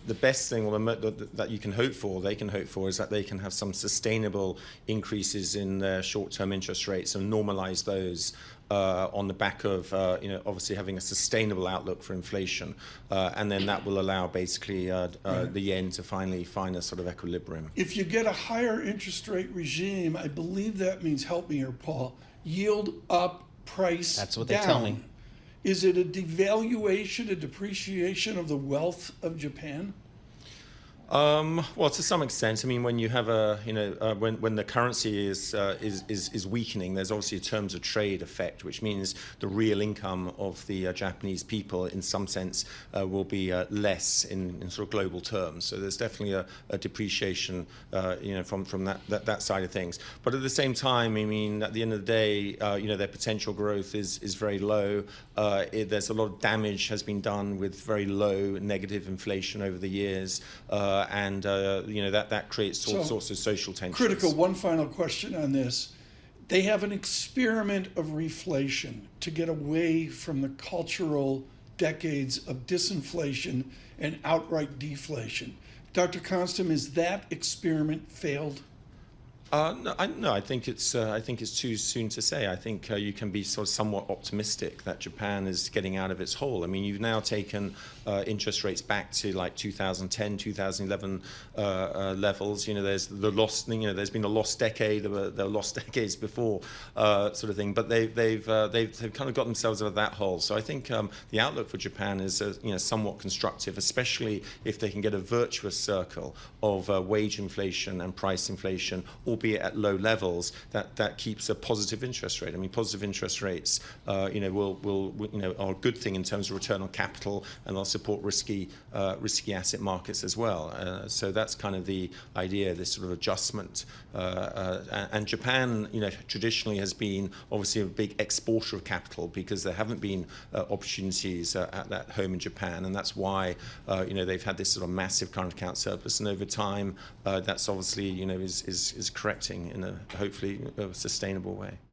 the best thing that you can hope for, they can hope for, is that they can have some sustainable increases in their short-term interest rates and normalize those on the back of obviously having a sustainable outlook for inflation, and then that will allow basically the yen to finally find a sort of equilibrium. If you get a higher interest rate regime, I believe that means, help me here, Paul, yield up, price down. That's what they tell me. Is it a devaluation, a depreciation of the wealth of Japan? Well, to some extent. I mean, when you have when the currency is weakening, there's obviously a terms of trade effect, which means the real income of the Japanese people, in some sense, will be less in sort of global terms. So there's definitely a depreciation, from that side of things. But at the same time, I mean, at the end of the day, their potential growth is very low. There's a lot of damage has been done with very low negative inflation over the years. And that creates all sorts of social tensions. Critical. One final question on this. They have an experiment of reflation to get away from the cultural decades of disinflation and outright deflation. Dr. Konstam, is that experiment failed? No, I think it's too soon to say. I think you can be sort of somewhat optimistic that Japan is getting out of its hole. I mean, you've now taken interest rates back to like 2010, 2011 levels. There's the lost. There's been a lost decade. There were lost decades before, sort of thing. But they've kind of got themselves out of that hole. So I think the outlook for Japan is somewhat constructive, especially if they can get a virtuous circle of wage inflation and price inflation, albeit at low levels, that keeps a positive interest rate. I mean, positive interest rates, are a good thing in terms of return on capital, and they'll support risky asset markets as well. So that's kind of the idea, this sort of adjustment. And Japan, traditionally has been obviously a big exporter of capital because there haven't been opportunities at home in Japan, and that's why they've had this sort of massive current account surplus, and over time that's obviously is correcting in a hopefully sustainable way.